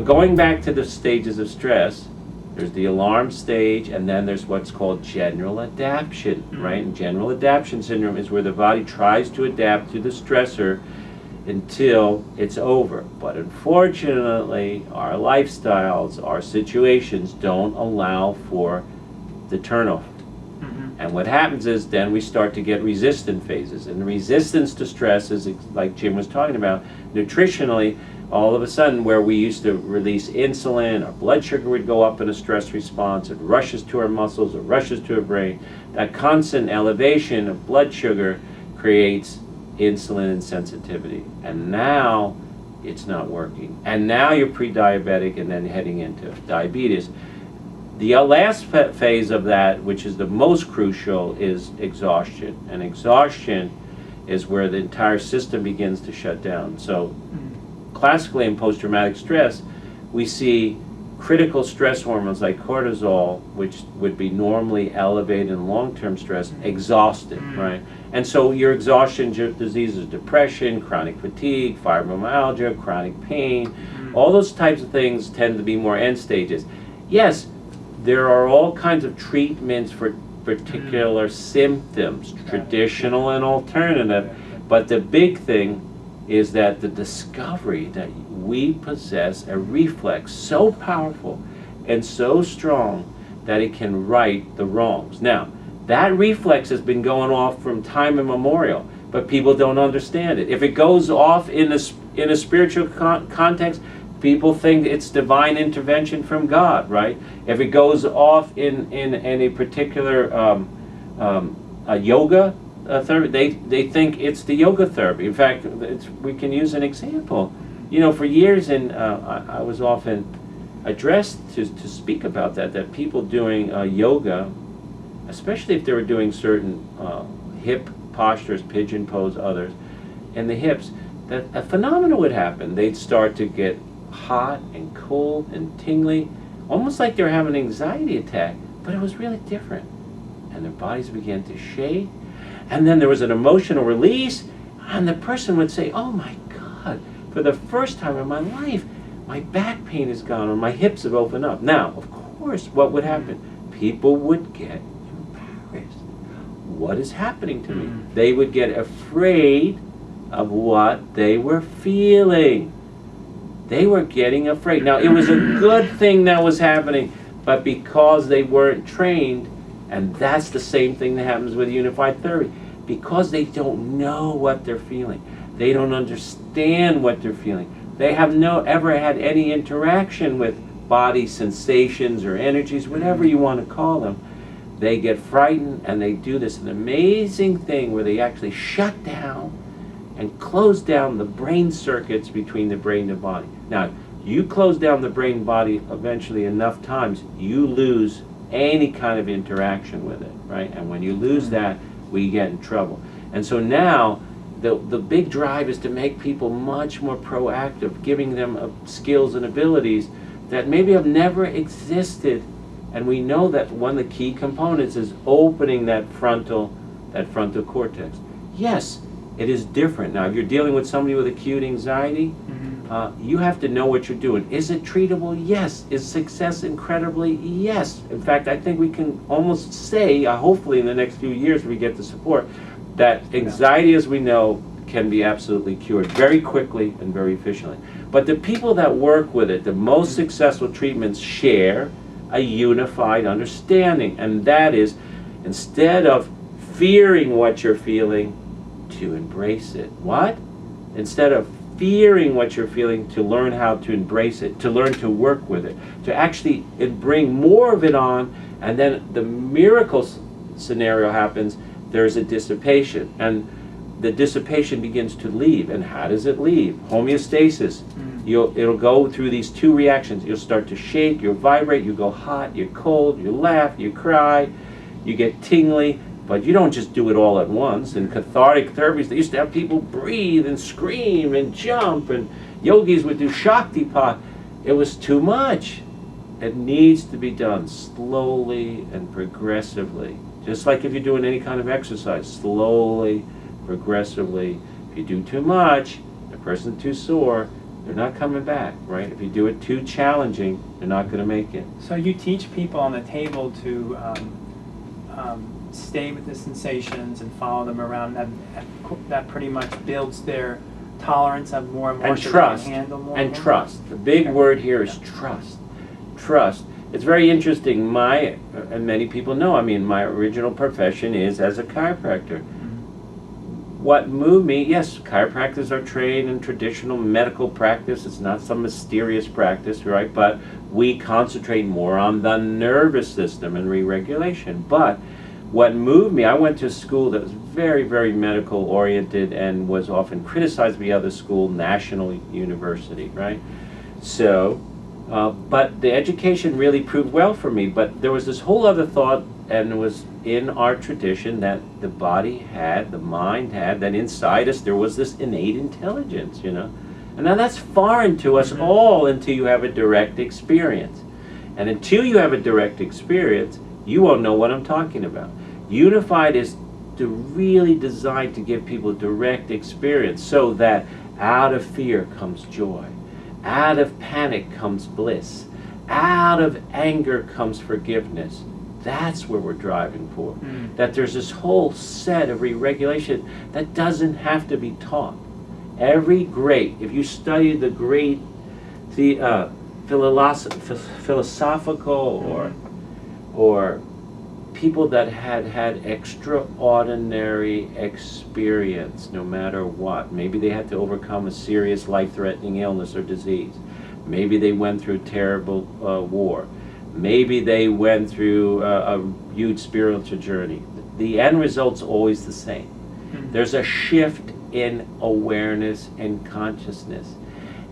But going back to the stages of stress, there's the alarm stage, and then there's what's called general adaptation, right? And general adaptation syndrome is where the body tries to adapt to the stressor until it's over. But unfortunately, our lifestyles, our situations don't allow for the turnoff. And what happens is then we start to get resistant phases. And the resistance to stress is, like Jim was talking about, nutritionally, all of a sudden where we used to release insulin, our blood sugar would go up in a stress response, it rushes to our muscles, it rushes to our brain. That constant elevation of blood sugar creates insulin insensitivity. And now it's not working. And now you're pre-diabetic and then heading into diabetes. The last phase of that, which is the most crucial, is exhaustion. And exhaustion is where the entire system begins to shut down. So classically in post-traumatic stress, we see critical stress hormones like cortisol, which would be normally elevated in long-term stress, exhausted, right? And so your exhaustion diseases, depression, chronic fatigue, fibromyalgia, chronic pain, all those types of things tend to be more end stages. Yes, there are all kinds of treatments for particular symptoms, traditional and alternative, but the big thing is that the discovery that we possess a reflex so powerful and so strong that it can right the wrongs. Now, that reflex has been going off from time immemorial, but people don't understand it. If it goes off in a spiritual context, people think it's divine intervention from God, right? If it goes off in a particular a yoga therapy, they think it's the yoga therapy. In fact, we can use an example. You know, for years, I was often addressed to speak about that people doing yoga, especially if they were doing certain hip postures, pigeon pose, others, and the hips, that a phenomenon would happen. They'd start to get hot and cold and tingly, almost like they were having an anxiety attack, but it was really different. And their bodies began to shake, and then there was an emotional release, and the person would say, "Oh my God, for the first time in my life, my back pain is gone, or my hips have opened up." Now, of course, what would happen? People would get embarrassed. What is happening to me? They would get afraid of what they were feeling. They were getting afraid. Now, it was a good thing that was happening, but because they weren't trained, and that's the same thing that happens with unified therapy, because they don't know what they're feeling. They don't understand what they're feeling. They have ever had any interaction with body sensations or energies, whatever you want to call them. They get frightened, and they do this an amazing thing where they actually shut down and close down the brain circuits between the brain and the body. Now, you close down the brain body eventually enough times, you lose any kind of interaction with it, right? And when you lose that, we get in trouble. And so now, the big drive is to make people much more proactive, giving them skills and abilities that maybe have never existed. And we know that one of the key components is opening that frontal cortex. Yes, it is different. Now, if you're dealing with somebody with acute anxiety, you have to know what you're doing. Is it treatable? Yes. Is success incredibly? Yes. In fact, I think we can almost say, hopefully in the next few years we get the support, that anxiety, as we know, can be absolutely cured very quickly and very efficiently. But the people that work with it, the most successful treatments share a unified understanding, and that is, instead of fearing what you're feeling, to embrace it. What? Instead of fearing what you're feeling, to learn how to embrace it, to learn to work with it, to actually bring more of it on, and then the miracle scenario happens, there's a dissipation, and the dissipation begins to leave. And how does it leave? Homeostasis. It'll go through these two reactions. You'll start to shake, you'll vibrate, you go hot, you're cold, you laugh, you cry, you get tingly. But you don't just do it all at once. In cathartic therapies, they used to have people breathe and scream and jump, and yogis would do Shaktipat. It was too much. It needs to be done slowly and progressively. Just like if you're doing any kind of exercise, slowly, progressively. If you do too much, the person's too sore, they're not coming back, right? If you do it too challenging, they're not going to make it. So you teach people on the table to stay with the sensations and follow them around. That pretty much builds their tolerance of more and more. And so trust. they can handle more And more. trust. The big word here is trust. Trust. It's very interesting. And many people know, I mean, my original profession is as a chiropractor. What moved me, yes, chiropractors are trained in traditional medical practice. It's not some mysterious practice, right? But we concentrate more on the nervous system and re-regulation. But what moved me, I went to a school that was very, very medical oriented and was often criticized by other school, National University, right? So, but the education really proved well for me. But there was this whole other thought, and it was in our tradition that the body had, the mind had, that inside us there was this innate intelligence, you know. And now that's foreign to us all until you have a direct experience. And until you have a direct experience, you won't know what I'm talking about. Unified is really designed to give people direct experience so that out of fear comes joy. Out of panic comes bliss. Out of anger comes forgiveness. That's where we're driving for. That there's this whole set of re-regulation that doesn't have to be taught. Every great, if you study the great philosophical or people that had extraordinary experience, no matter what. Maybe they had to overcome a serious life-threatening illness or disease. Maybe they went through terrible war. Maybe they went through a huge spiritual journey. The end result's always the same. There's a shift in awareness and consciousness.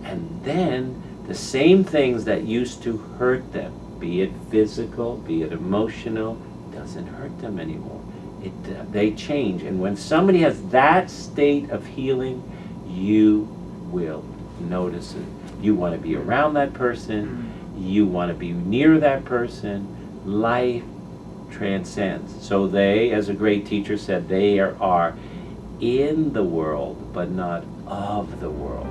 And then the same things that used to hurt them, be it physical, be it emotional, doesn't hurt them anymore. They change. And when somebody has that state of healing, you will notice it. You want to be around that person. You want to be near that person. Life transcends. So they, as a great teacher said, they are in the world, but not of the world.